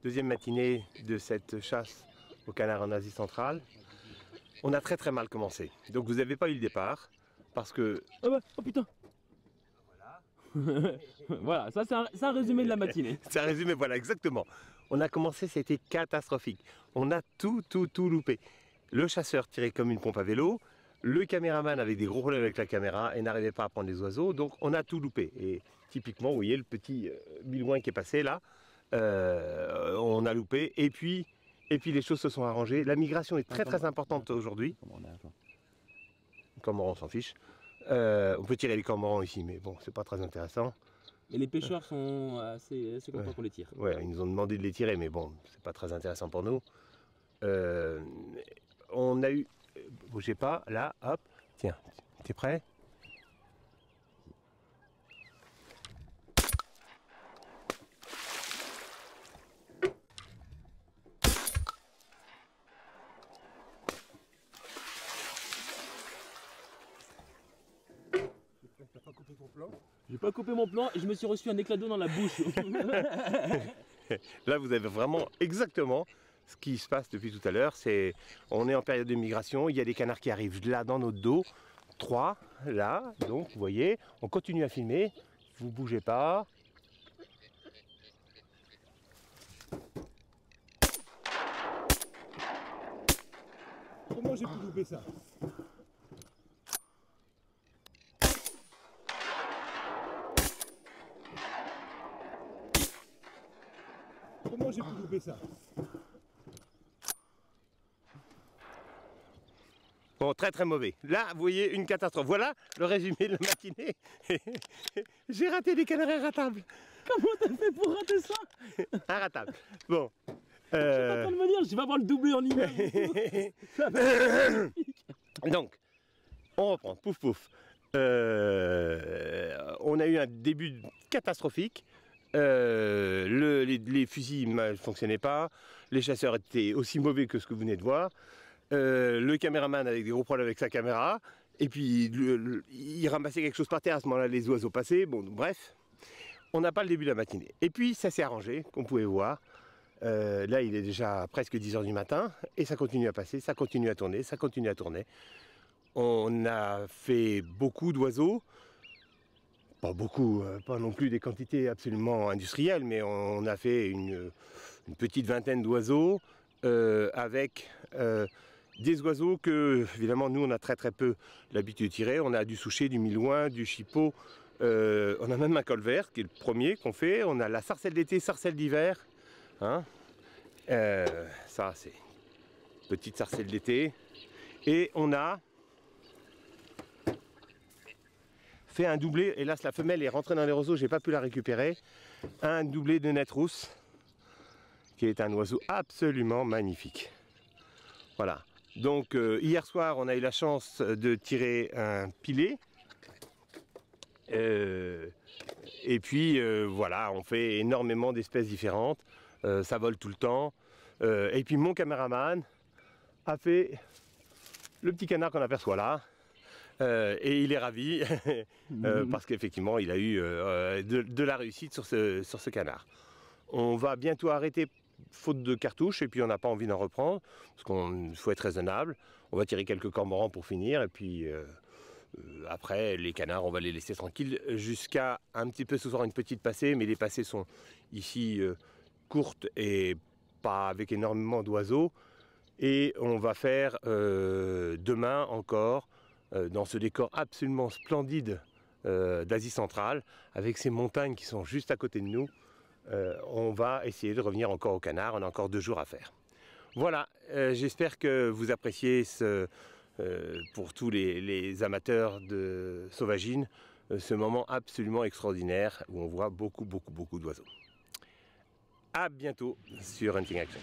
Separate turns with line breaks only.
Deuxième matinée de cette chasse au canard en Asie centrale. On a très mal commencé. Donc vous n'avez pas eu le départ parce que...
Oh, bah, oh putain. Voilà, ça c'est un résumé de la matinée.
C'est un résumé, voilà, exactement. On a commencé, c'était catastrophique. On a tout loupé. Le chasseur tirait comme une pompe à vélo. Le caméraman avait des gros problèmes avec la caméra et n'arrivait pas à prendre les oiseaux. Donc on a tout loupé. Et typiquement, vous voyez le petit bilouin qui est passé là. On a loupé. Et puis les choses se sont arrangées. La migration est très importante aujourd'hui. Cormoran, on s'en fiche. On peut tirer les cormorans ici, mais bon, c'est pas très intéressant.
Et les pêcheurs sont assez contents qu'on les tire.
Ouais, ils nous ont demandé de les tirer, mais bon, c'est pas très intéressant pour nous. On a eu... Bougez pas, là, hop. Tiens, t'es prêt?
T'as pas coupé ton plan?
J'ai pas coupé mon plan et je me suis reçu un éclat d'eau dans la bouche.
Là, vous avez vraiment exactement ce qui se passe depuis tout à l'heure. On est en période de migration, il y a des canards qui arrivent là dans notre dos. 3, là, donc vous voyez, on continue à filmer, vous bougez pas.
Comment j'ai pu louper ça? Comment j'ai pu louper ça?
Bon, très mauvais. Là, vous voyez, une catastrophe. Voilà le résumé de la matinée. J'ai raté des canards irratables.
Comment t'as fait pour rater ça?
Inratables. Bon.
Je suis pas en train de me dire, je vais avoir le doublé en image.
Donc, on reprend. Pouf pouf. On a eu un début catastrophique. Les fusils ne fonctionnaient pas. Les chasseurs étaient aussi mauvais que ce que vous venez de voir. Le caméraman avec des gros problèmes avec sa caméra. Et puis, il ramassait quelque chose par terre. À ce moment-là, les oiseaux passaient. Bon, bref, on n'a pas le début de la matinée. Et puis, ça s'est arrangé, comme vous pouvez voir. Là, il est déjà presque 10 h du matin. Et ça continue à passer, ça continue à tourner, ça continue à tourner. On a fait beaucoup d'oiseaux. Pas beaucoup, pas non plus des quantités absolument industrielles, mais on a fait une petite vingtaine d'oiseaux avec des oiseaux que, évidemment, nous, on a très peu l'habitude de tirer. On a du souchet, du milouin, du chipot. On a même un colvert, qui est le premier qu'on fait. On a la sarcelle d'été, sarcelle d'hiver. Hein, ça, c'est petite sarcelle d'été. Et on a fait un doublé. Hélas, la femelle est rentrée dans les roseaux, j'ai pas pu la récupérer. Un doublé de nette rousse, qui est un oiseau absolument magnifique. Voilà. Donc hier soir, on a eu la chance de tirer un pilet. Et puis voilà, on fait énormément d'espèces différentes. Ça vole tout le temps. Et puis mon caméraman a fait le petit canard qu'on aperçoit là. Et il est ravi parce qu'effectivement il a eu de la réussite sur ce canard. On va bientôt arrêter faute de cartouches et puis on n'a pas envie d'en reprendre parce qu'il faut être raisonnable. On va tirer quelques cormorans pour finir et puis après les canards on va les laisser tranquilles jusqu'à un petit peu ce soir une petite passée, mais les passées sont ici courtes et pas avec énormément d'oiseaux. Et on va faire demain encore dans ce décor absolument splendide d'Asie centrale, avec ces montagnes qui sont juste à côté de nous, on va essayer de revenir encore au canard. On a encore 2 jours à faire. Voilà, j'espère que vous appréciez pour tous les amateurs de sauvagine, ce moment absolument extraordinaire où on voit beaucoup d'oiseaux. À bientôt sur Hunting Action.